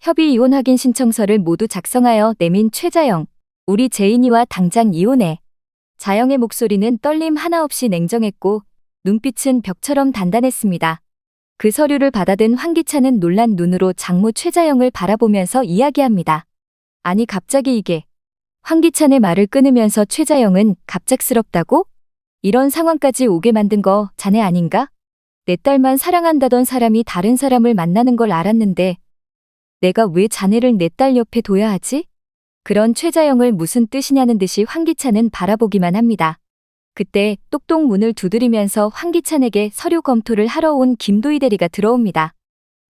협의 이혼 확인 신청서를 모두 작성하여 내민 최자영. 우리 제인이와 당장 이혼해. 자영의 목소리는 떨림 하나 없이 냉정했고 눈빛은 벽처럼 단단했습니다. 그 서류를 받아든 황기찬은 놀란 눈으로 장모 최자영을 바라보면서 이야기합니다. 아니 갑자기 이게. 황기찬의 말을 끊으면서 최자영은 갑작스럽다고? 이런 상황까지 오게 만든 거 자네 아닌가? 내 딸만 사랑한다던 사람이 다른 사람을 만나는 걸 알았는데 내가 왜 자네를 내 딸 옆에 둬야 하지? 그런 최자영을 무슨 뜻이냐는 듯이 황기찬은 바라보기만 합니다. 그때 똑똑 문을 두드리면서 황기찬에게 서류 검토를 하러 온 김도희 대리가 들어옵니다.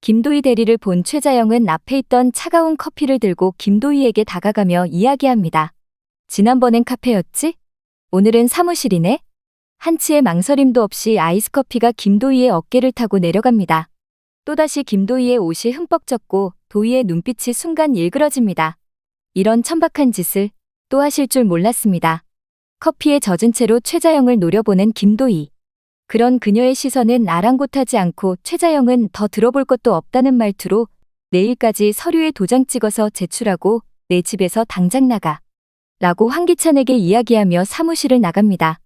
김도희 대리를 본 최자영은 앞에 있던 차가운 커피를 들고 김도희에게 다가가며 이야기합니다. 지난번엔 카페였지? 오늘은 사무실이네? 한치의 망설임도 없이 아이스커피가 김도희의 어깨를 타고 내려갑니다. 또다시 김도희의 옷이 흠뻑 젖고 도희의 눈빛이 순간 일그러집니다. 이런 천박한 짓을 또 하실 줄 몰랐습니다. 커피에 젖은 채로 최자영을 노려보는 김도희. 그런 그녀의 시선은 아랑곳하지 않고 최자영은 더 들어볼 것도 없다는 말투로 내일까지 서류에 도장 찍어서 제출하고 내 집에서 당장 나가. 라고 황기찬에게 이야기하며 사무실을 나갑니다.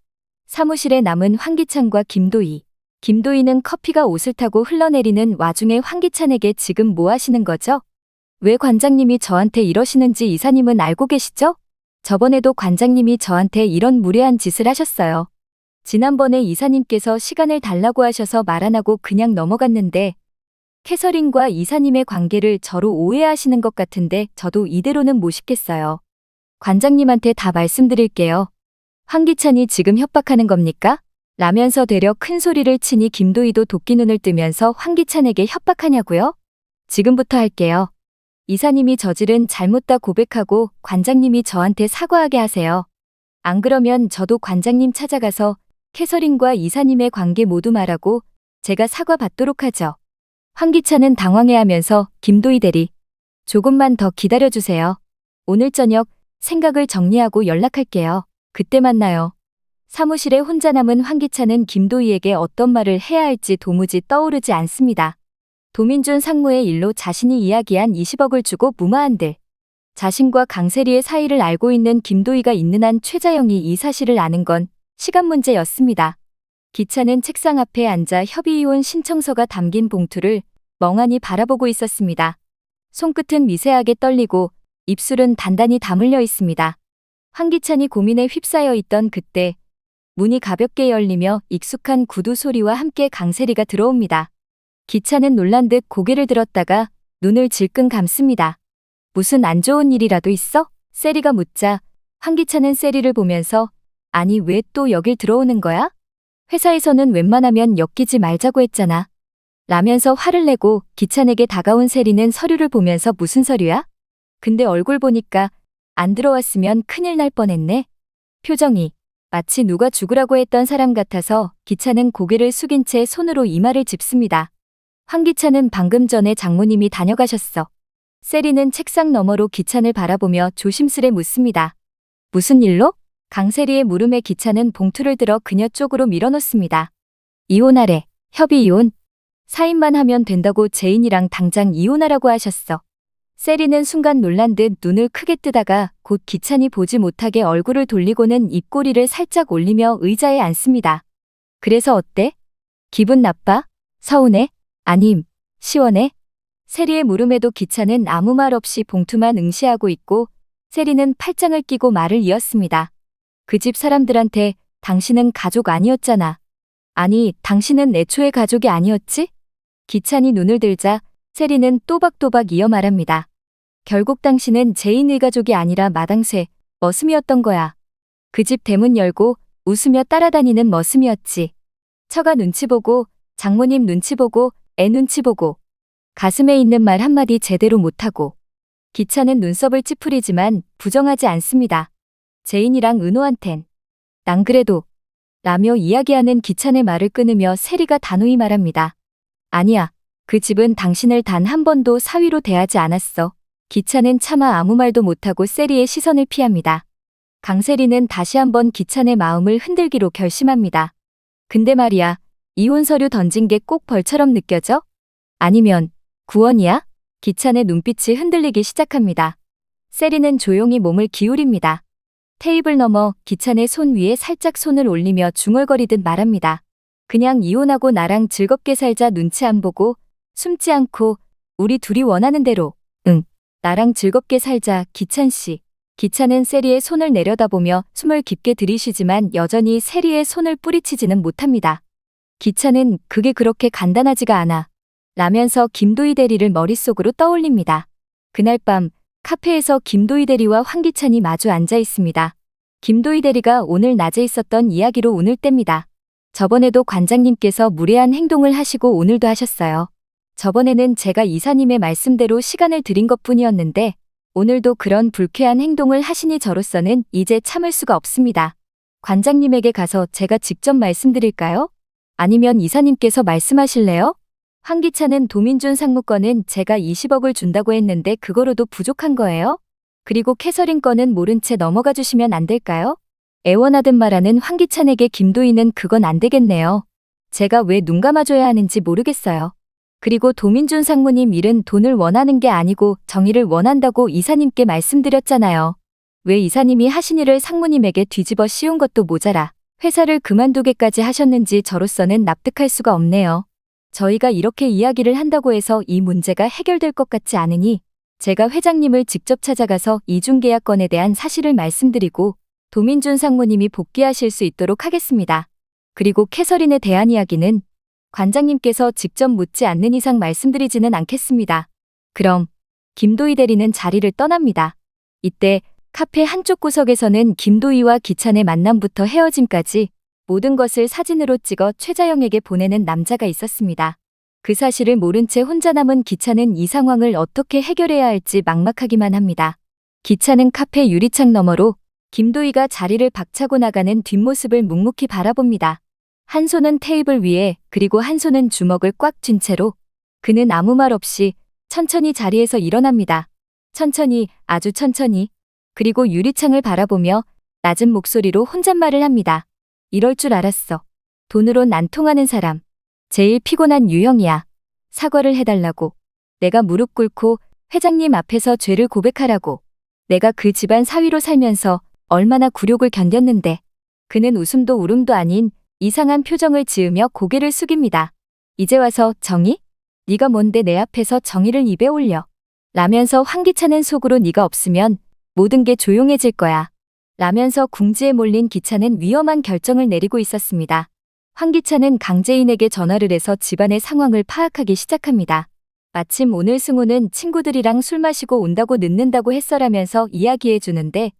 사무실에 남은 황기찬과 김도희. 김도희는 커피가 옷을 타고 흘러내리는 와중에 황기찬에게 지금 뭐 하시는 거죠? 왜 관장님이 저한테 이러시는지 이사님은 알고 계시죠? 저번에도 관장님이 저한테 이런 무례한 짓을 하셨어요. 지난번에 이사님께서 시간을 달라고 하셔서 말 안 하고 그냥 넘어갔는데 캐서린과 이사님의 관계를 저로 오해하시는 것 같은데 저도 이대로는 못 있겠어요. 관장님한테 다 말씀드릴게요. 황기찬이 지금 협박하는 겁니까? 라면서 되려 큰 소리를 치니 김도희도 도끼눈을 뜨면서 황기찬에게 협박하냐고요? 지금부터 할게요. 이사님이 저지른 잘못 다 고백하고 관장님이 저한테 사과하게 하세요. 안 그러면 저도 관장님 찾아가서 캐서린과 이사님의 관계 모두 말하고 제가 사과받도록 하죠. 황기찬은 당황해하면서 김도희 대리, 조금만 더 기다려주세요. 오늘 저녁 생각을 정리하고 연락할게요. 그때 만나요. 사무실에 혼자 남은 황기찬은 김도희에게 어떤 말을 해야 할지 도무지 떠오르지 않습니다. 도민준 상무의 일로 자신이 이야기한 20억을 주고 무마한들. 자신과 강세리의 사이를 알고 있는 김도희가 있는 한 최자영이 이 사실을 아는 건 시간 문제였습니다. 기찬은 책상 앞에 앉아 협의이혼 신청서가 담긴 봉투를 멍하니 바라보고 있었습니다. 손끝은 미세하게 떨리고 입술은 단단히 다물려 있습니다. 황기찬이 고민에 휩싸여 있던 그때 문이 가볍게 열리며 익숙한 구두 소리와 함께 강세리가 들어옵니다. 기찬은 놀란 듯 고개를 들었다가 눈을 질끈 감습니다. 무슨 안 좋은 일이라도 있어? 세리가 묻자 황기찬은 세리를 보면서 아니 왜 또 여길 들어오는 거야? 회사에서는 웬만하면 엮이지 말자고 했잖아. 라면서 화를 내고 기찬에게 다가온 세리는 서류를 보면서 무슨 서류야? 근데 얼굴 보니까 안 들어왔으면 큰일 날 뻔했네. 표정이 마치 누가 죽으라고 했던 사람 같아서 기찬은 고개를 숙인 채 손으로 이마를 짚습니다. 황기찬은 방금 전에 장모님이 다녀가셨어. 세리는 책상 너머로 기찬을 바라보며 조심스레 묻습니다. 무슨 일로? 강세리의 물음에 기찬은 봉투를 들어 그녀 쪽으로 밀어놓습니다. 이혼하래. 협의 이혼. 사인만 하면 된다고 제인이랑 당장 이혼하라고 하셨어. 세리는 순간 놀란 듯 눈을 크게 뜨다가 곧 기찬이 보지 못하게 얼굴을 돌리고는 입꼬리를 살짝 올리며 의자에 앉습니다. 그래서 어때? 기분 나빠? 서운해? 아님, 시원해? 세리의 물음에도 기찬은 아무 말 없이 봉투만 응시하고 있고 세리는 팔짱을 끼고 말을 이었습니다. 그 집 사람들한테 당신은 가족 아니었잖아. 아니, 당신은 애초에 가족이 아니었지? 기찬이 눈을 들자 세리는 또박또박 이어 말합니다. 결국 당신은 제인 일가족이 아니라 마당쇠, 머슴이었던 거야. 그 집 대문 열고 웃으며 따라다니는 머슴이었지. 처가 눈치 보고, 장모님 눈치 보고, 애 눈치 보고. 가슴에 있는 말 한마디 제대로 못하고. 기찬은 눈썹을 찌푸리지만 부정하지 않습니다. 제인이랑 은호한텐. 난 그래도. 라며 이야기하는 기찬의 말을 끊으며 세리가 단호히 말합니다. 아니야. 그 집은 당신을 단 한 번도 사위로 대하지 않았어. 기찬은 차마 아무 말도 못하고 세리의 시선을 피합니다. 강세리는 다시 한번 기찬의 마음을 흔들기로 결심합니다. 근데 말이야, 이혼 서류 던진 게 꼭 벌처럼 느껴져? 아니면 구원이야? 기찬의 눈빛이 흔들리기 시작합니다. 세리는 조용히 몸을 기울입니다. 테이블 너머 기찬의 손 위에 살짝 손을 올리며 중얼거리듯 말합니다. 그냥 이혼하고 나랑 즐겁게 살자. 눈치 안 보고 숨지 않고 우리 둘이 원하는 대로. 응. 나랑 즐겁게 살자, 기찬 씨. 기찬은 세리의 손을 내려다보며 숨을 깊게 들이쉬지만 여전히 세리의 손을 뿌리치지는 못합니다. 기찬은 그게 그렇게 간단하지가 않아. 라면서 김도희 대리를 머릿속으로 떠올립니다. 그날 밤 카페에서 김도희 대리와 황기찬이 마주 앉아 있습니다. 김도희 대리가 오늘 낮에 있었던 이야기로 운을 뗍니다. 저번에도 관장님께서 무례한 행동을 하시고 오늘도 하셨어요. 저번에는 제가 이사님의 말씀대로 시간을 드린 것뿐이었는데 오늘도 그런 불쾌한 행동을 하시니 저로서는 이제 참을 수가 없습니다. 관장님에게 가서 제가 직접 말씀드릴까요? 아니면 이사님께서 말씀하실래요? 황기찬은 도민준 상무권은 제가 20억을 준다고 했는데 그거로도 부족한 거예요? 그리고 캐서린 건은 모른 채 넘어가 주시면 안 될까요? 애원하듯 말하는 황기찬에게 김도희는 그건 안 되겠네요. 제가 왜 눈 감아줘야 하는지 모르겠어요. 그리고 도민준 상무님 일은 돈을 원하는 게 아니고 정의를 원한다고 이사님께 말씀드렸잖아요. 왜 이사님이 하신 일을 상무님에게 뒤집어 씌운 것도 모자라 회사를 그만두게까지 하셨는지 저로서는 납득할 수가 없네요. 저희가 이렇게 이야기를 한다고 해서 이 문제가 해결될 것 같지 않으니 제가 회장님을 직접 찾아가서 이중계약건에 대한 사실을 말씀드리고 도민준 상무님이 복귀하실 수 있도록 하겠습니다. 그리고 캐서린에 대한 이야기는 관장님께서 직접 묻지 않는 이상 말씀드리지는 않겠습니다. 그럼 김도희 대리는 자리를 떠납니다. 이때 카페 한쪽 구석에서는 김도희와 기찬의 만남부터 헤어짐까지 모든 것을 사진으로 찍어 최자영에게 보내는 남자가 있었습니다. 그 사실을 모른 채 혼자 남은 기찬은 이 상황을 어떻게 해결해야 할지 막막하기만 합니다. 기찬은 카페 유리창 너머로 김도희가 자리를 박차고 나가는 뒷모습을 묵묵히 바라봅니다. 한 손은 테이블 위에 그리고 한 손은 주먹을 꽉 쥔 채로 그는 아무 말 없이 천천히 자리에서 일어납니다. 천천히, 아주 천천히. 그리고 유리창을 바라보며 낮은 목소리로 혼잣말을 합니다. 이럴 줄 알았어. 돈으론 안 통하는 사람. 제일 피곤한 유형이야. 사과를 해달라고. 내가 무릎 꿇고 회장님 앞에서 죄를 고백하라고. 내가 그 집안 사위로 살면서 얼마나 굴욕을 견뎠는데. 그는 웃음도 울음도 아닌 이상한 표정을 지으며 고개를 숙입니다. 이제 와서 정의? 네가 뭔데 내 앞에서 정의를 입에 올려. 라면서 황기찬은 속으로 네가 없으면 모든 게 조용해질 거야. 라면서 궁지에 몰린 기찬은 위험한 결정을 내리고 있었습니다. 황기찬은 강재인에게 전화를 해서 집안의 상황을 파악하기 시작합니다. 마침 오늘 승우는 친구들이랑 술 마시고 온다고 늦는다고 했어라면서 이야기해 주는데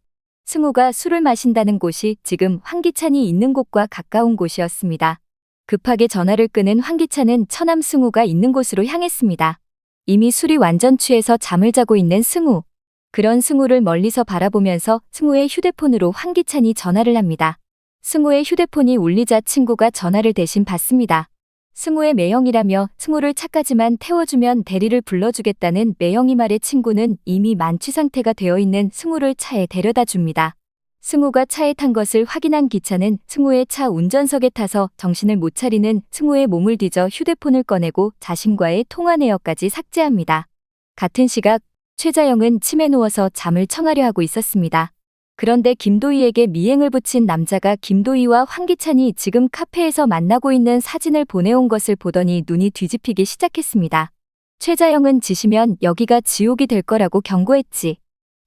승우가 술을 마신다는 곳이 지금 황기찬이 있는 곳과 가까운 곳이었습니다. 급하게 전화를 끄는 황기찬은 처남 승우가 있는 곳으로 향했습니다. 이미 술이 완전 취해서 잠을 자고 있는 승우. 그런 승우를 멀리서 바라보면서 승우의 휴대폰으로 황기찬이 전화를 합니다. 승우의 휴대폰이 울리자 친구가 전화를 대신 받습니다. 승우의 매형이라며 승우를 차까지만 태워주면 대리를 불러주겠다는 매형이 말에 친구는 이미 만취 상태가 되어 있는 승우를 차에 데려다 줍니다. 승우가 차에 탄 것을 확인한 기찬은 승우의 차 운전석에 타서 정신을 못 차리는 승우의 몸을 뒤져 휴대폰을 꺼내고 자신과의 통화 내역까지 삭제합니다. 같은 시각 최자영은 침에 누워서 잠을 청하려 하고 있었습니다. 그런데 김도희에게 미행을 붙인 남자가 김도희와 황기찬이 지금 카페에서 만나고 있는 사진을 보내온 것을 보더니 눈이 뒤집히기 시작했습니다. 최자영은 지시면 여기가 지옥이 될 거라고 경고했지.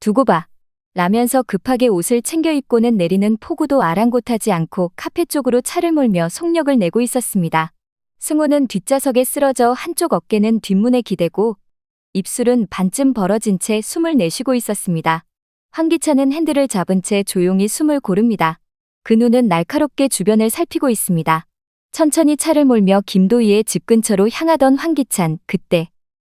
두고 봐. 라면서 급하게 옷을 챙겨 입고는 내리는 폭우도 아랑곳하지 않고 카페 쪽으로 차를 몰며 속력을 내고 있었습니다. 승우는 뒷좌석에 쓰러져 한쪽 어깨는 뒷문에 기대고 입술은 반쯤 벌어진 채 숨을 내쉬고 있었습니다. 황기찬은 핸들을 잡은 채 조용히 숨을 고릅니다. 그 눈은 날카롭게 주변을 살피고 있습니다. 천천히 차를 몰며 김도희의 집 근처로 향하던 황기찬. 그때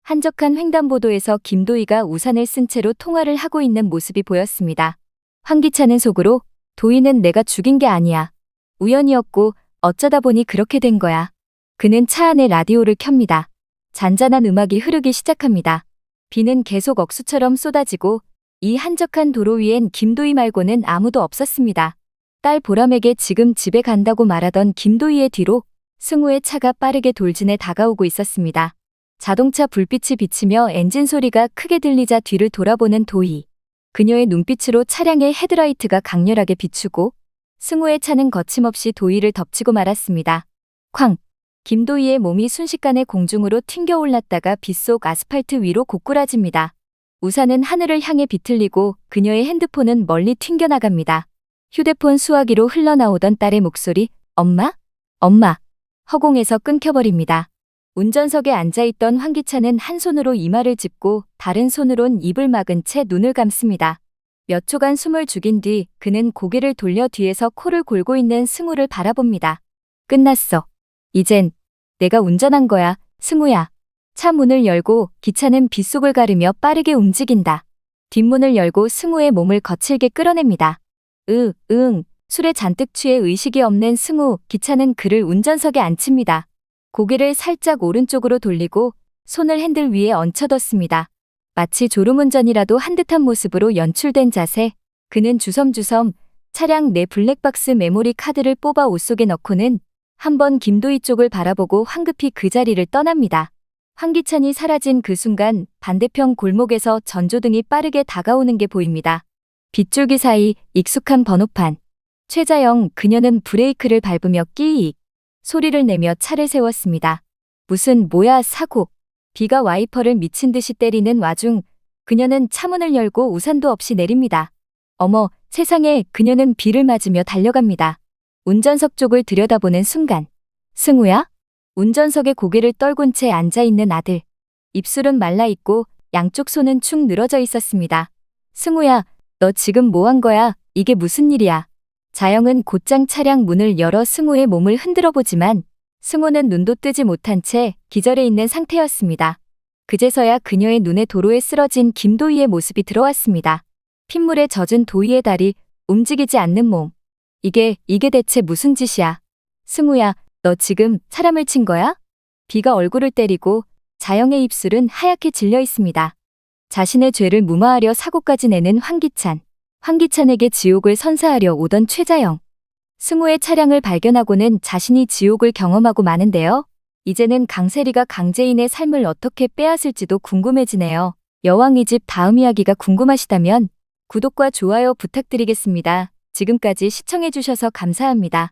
한적한 횡단보도에서 김도희가 우산을 쓴 채로 통화를 하고 있는 모습이 보였습니다. 황기찬은 속으로 도희는 내가 죽인 게 아니야. 우연이었고 어쩌다 보니 그렇게 된 거야. 그는 차 안에 라디오를 켭니다. 잔잔한 음악이 흐르기 시작합니다. 비는 계속 억수처럼 쏟아지고 이 한적한 도로 위엔 김도희 말고는 아무도 없었습니다. 딸 보람에게 지금 집에 간다고 말하던 김도희의 뒤로 승우의 차가 빠르게 돌진해 다가오고 있었습니다. 자동차 불빛이 비치며 엔진 소리가 크게 들리자 뒤를 돌아보는 도희. 그녀의 눈빛으로 차량의 헤드라이트가 강렬하게 비추고 승우의 차는 거침없이 도희를 덮치고 말았습니다. 쾅! 김도희의 몸이 순식간에 공중으로 튕겨 올랐다가 빗속 아스팔트 위로 고꾸라집니다. 우산은 하늘을 향해 비틀리고 그녀의 핸드폰은 멀리 튕겨나갑니다. 휴대폰 수화기로 흘러나오던 딸의 목소리, 엄마? 엄마! 허공에서 끊겨버립니다. 운전석에 앉아있던 황기찬은 한 손으로 이마를 짚고 다른 손으론 입을 막은 채 눈을 감습니다. 몇 초간 숨을 죽인 뒤 그는 고개를 돌려 뒤에서 코를 골고 있는 승우를 바라봅니다. 끝났어. 이젠 내가 운전한 거야, 승우야. 차 문을 열고 기차는 빗속을 가르며 빠르게 움직인다. 뒷문을 열고 승우의 몸을 거칠게 끌어냅니다. 술에 잔뜩 취해 의식이 없는 승우, 기차는 그를 운전석에 앉힙니다. 고개를 살짝 오른쪽으로 돌리고 손을 핸들 위에 얹혀뒀습니다. 마치 졸음운전이라도 한 듯한 모습으로 연출된 자세. 그는 주섬주섬 차량 내 블랙박스 메모리 카드를 뽑아 옷 속에 넣고는 한번 김도희 쪽을 바라보고 황급히 그 자리를 떠납니다. 황기찬이 사라진 그 순간 반대편 골목에서 전조등이 빠르게 다가오는 게 보입니다. 빗줄기 사이 익숙한 번호판. 최자영, 그녀는 브레이크를 밟으며 끼익 소리를 내며 차를 세웠습니다. 무슨 뭐야 사고. 비가 와이퍼를 미친 듯이 때리는 와중 그녀는 차문을 열고 우산도 없이 내립니다. 어머, 세상에. 그녀는 비를 맞으며 달려갑니다. 운전석 쪽을 들여다보는 순간. 승우야? 운전석에 고개를 떨군 채 앉아있는 아들. 입술은 말라있고 양쪽 손은 축 늘어져 있었습니다. 승우야, 너 지금 뭐 한 거야? 이게 무슨 일이야? 자영은 곧장 차량 문을 열어 승우의 몸을 흔들어 보지만 승우는 눈도 뜨지 못한 채 기절해 있는 상태였습니다. 그제서야 그녀의 눈에 도로에 쓰러진 김도희의 모습이 들어왔습니다. 핏물에 젖은 도희의 다리, 움직이지 않는 몸. 이게 대체 무슨 짓이야? 승우야, 너 지금 사람을 친 거야? 비가 얼굴을 때리고 자영의 입술은 하얗게 질려 있습니다. 자신의 죄를 무마하려 사고까지 내는 황기찬. 황기찬에게 지옥을 선사하려 오던 최자영. 승우의 차량을 발견하고는 자신이 지옥을 경험하고 마는데요. 이제는 강세리가 강재인의 삶을 어떻게 빼앗을지도 궁금해지네요. 여왕 2집 다음 이야기가 궁금하시다면 구독과 좋아요 부탁드리겠습니다. 지금까지 시청해주셔서 감사합니다.